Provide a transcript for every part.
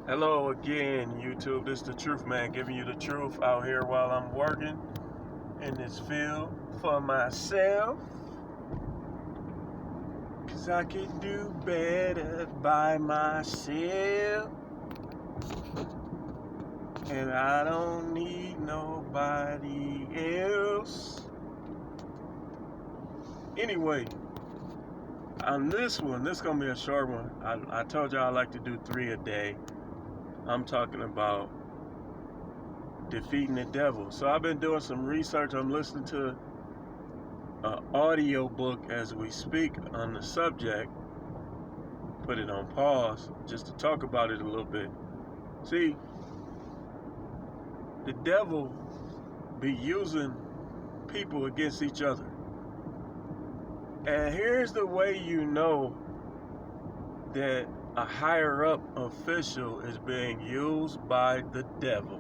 Hello again, YouTube. This is the Truth Man giving you the truth out here while I'm working in this field for myself. Cause I can do better by myself. And I don't need nobody else. Anyway, on this one, this is gonna be a short one. I told y'all I like to do 3 a day. I'm talking about defeating the devil. So I've been doing some research. I'm listening to an audio book as we speak on the subject. Put it on pause just to talk about it a little bit. See, the devil be using people against each other. And here's the way you know that a higher up official is being used by the devil.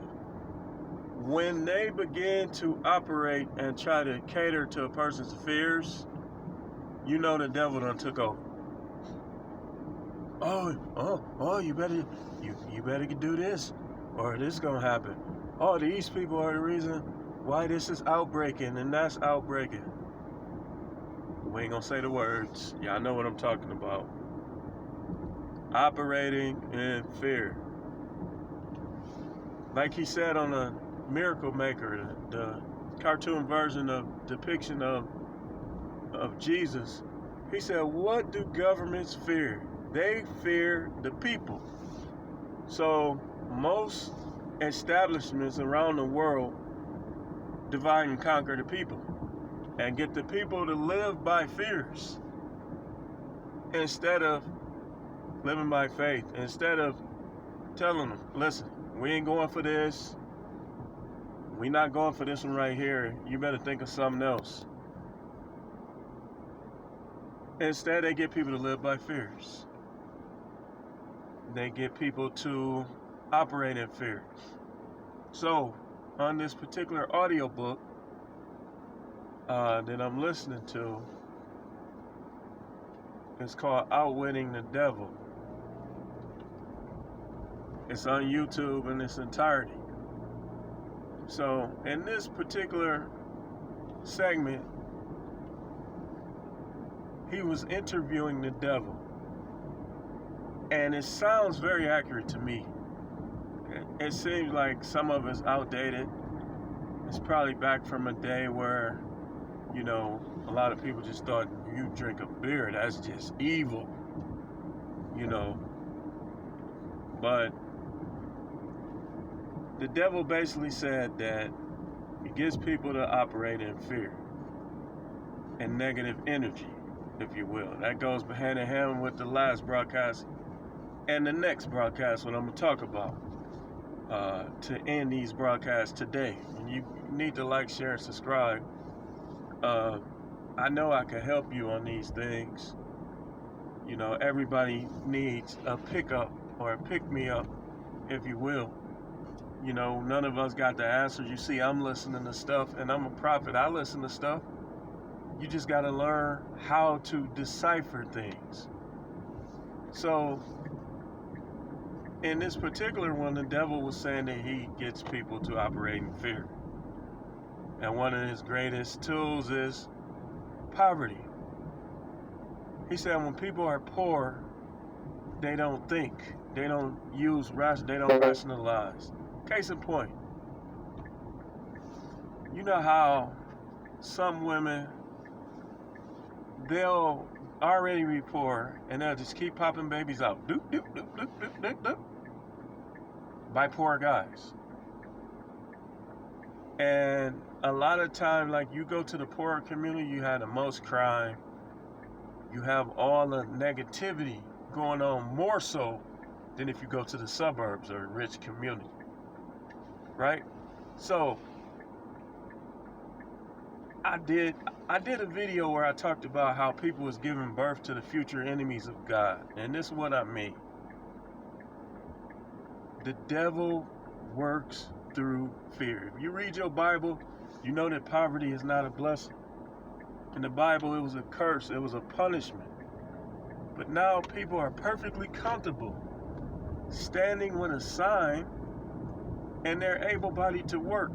When they begin to operate and try to cater to a person's fears, you know the devil done took over. Oh, you better do this, or this is gonna happen. Oh, these people are the reason why this is outbreaking and that's outbreaking. We ain't gonna say the words. Y'all know what I'm talking about. Operating in fear. Like he said on the Miracle Maker, the cartoon version of depiction of Jesus, he said, what do governments fear? They fear the people. So most establishments around the world divide and conquer the people and get the people to live by fears instead of living by faith, instead of telling them, listen, we ain't going for this. We not going for this one right here. You better think of something else. Instead, they get people to live by fears. They get people to operate in fear. So, on this particular audiobook that I'm listening to, it's called Outwitting the Devil. It's on YouTube in its entirety. So, in this particular segment, he was interviewing the devil. And it sounds very accurate to me. It seems like some of it's outdated. It's probably back from a day where, a lot of people just thought you drink a beer, that's just evil. But the devil basically said that he gets people to operate in fear and negative energy, if you will. That goes hand in hand with the last broadcast and the next broadcast, what I'm going to talk about to end these broadcasts today. And you need to like, share, and subscribe. I know I can help you on these things. Everybody needs a pickup or a pick-me-up, if you will. None of us got the answers. You see, I'm listening to stuff, and I'm a prophet. I listen to stuff. You just got to learn how to decipher things. So, in this particular one, the devil was saying that he gets people to operate in fear. And one of his greatest tools is poverty. He said when people are poor, they don't think. They don't they don't rationalize. Case in point, you know how some women, they'll already be poor and they'll just keep popping babies out. Doop, doop, doop, doop, doop, doop, doop. By poor guys. And a lot of times, like you go to the poorer community, you have the most crime. You have all the negativity going on more so than if you go to the suburbs or a rich community. Right? So I did a video where I talked about how people was giving birth to the future enemies of God. And this is what I mean. The devil works through fear. If you read your Bible, you know that poverty is not a blessing. In the Bible, it was a curse. It was a punishment. But now people are perfectly comfortable standing with a sign, and they're able-bodied to work,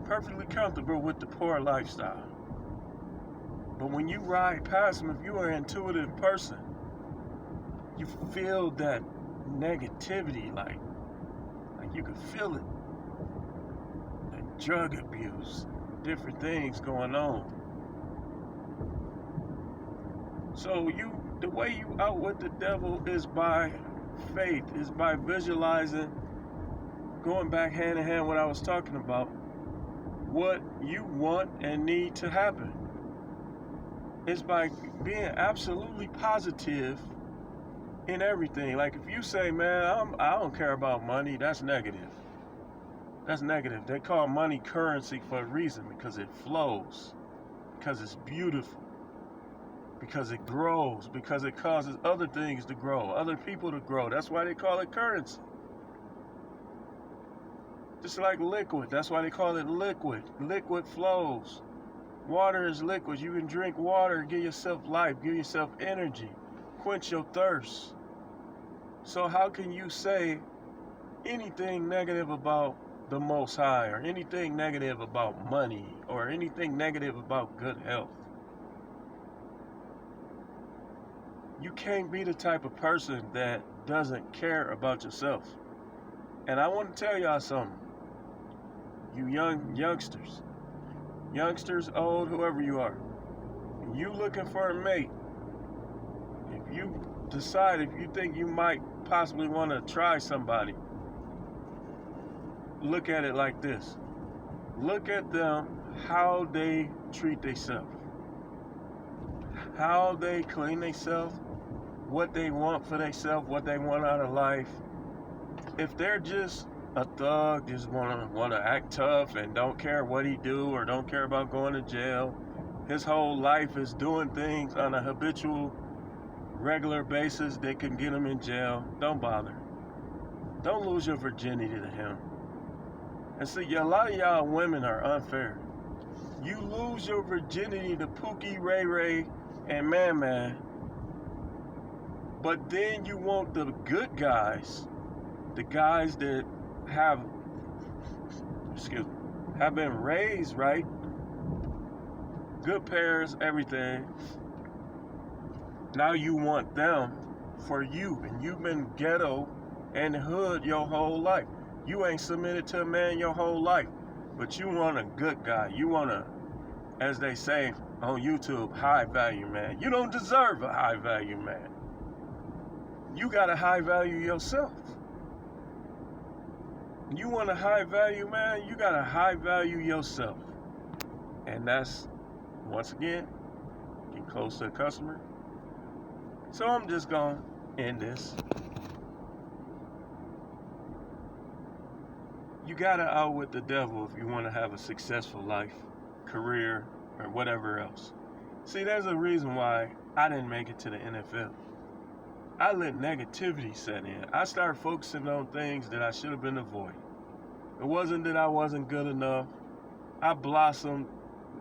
perfectly comfortable with the poor lifestyle. But when you ride past them, if you're an intuitive person, you feel that negativity, like you can feel it. Like drug abuse, different things going on. So the way you outwit the devil is by faith, is by visualizing, going back hand in hand what I was talking about, what you want and need to happen. It's by being absolutely positive in everything. Like if you say, man, I don't care about money, that's negative. That's negative. They call money currency for a reason, because it flows, because it's beautiful, because it grows, because it causes other things to grow, other people to grow. That's why they call it currency. Just like liquid, that's why they call it liquid. Liquid flows. Water is liquid. You can drink water, give yourself life, give yourself energy, quench your thirst. So how can you say anything negative about the Most High, or anything negative about money, or anything negative about good health? You can't be the type of person that doesn't care about yourself. And I want to tell y'all something. You youngsters, old, whoever you are, you looking for a mate, if you think you might possibly want to try somebody, look at it like this. Look at them, how they treat themselves, how they clean themselves, what they want for themselves, what they want out of life. If they're just a thug, just want to act tough and don't care what he do, or don't care about going to jail, his whole life is doing things on a habitual, regular basis that can get him in jail, don't bother. Don't lose your virginity to him. And see, a lot of y'all women are unfair. You lose your virginity to Pookie, Ray Ray, and Man Man, but then you want the good guys, the guys that have been raised right, good parents, everything. Now you want them for you, and you've been ghetto and hood your whole life. You ain't submitted to a man your whole life, but you want a good guy. You want a, as they say on YouTube, high value man. You don't deserve a high value man. You got a high value yourself. You want a high value man, you got to high value yourself. And that's, once again, get close to the customer. So I'm just going to end this. You got to outwit the devil if you want to have a successful life, career, or whatever else. See, there's a reason why I didn't make it to the NFL. I let negativity set in. I started focusing on things that I should have been avoiding. It wasn't that I wasn't good enough. I blossomed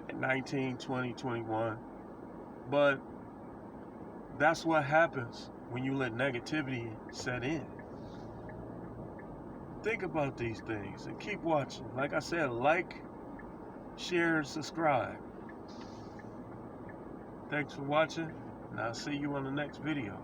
at 19, 20, 21. But that's what happens when you let negativity set in. Think about these things and keep watching. Like I said, like, share, and subscribe. Thanks for watching, and I'll see you on the next video.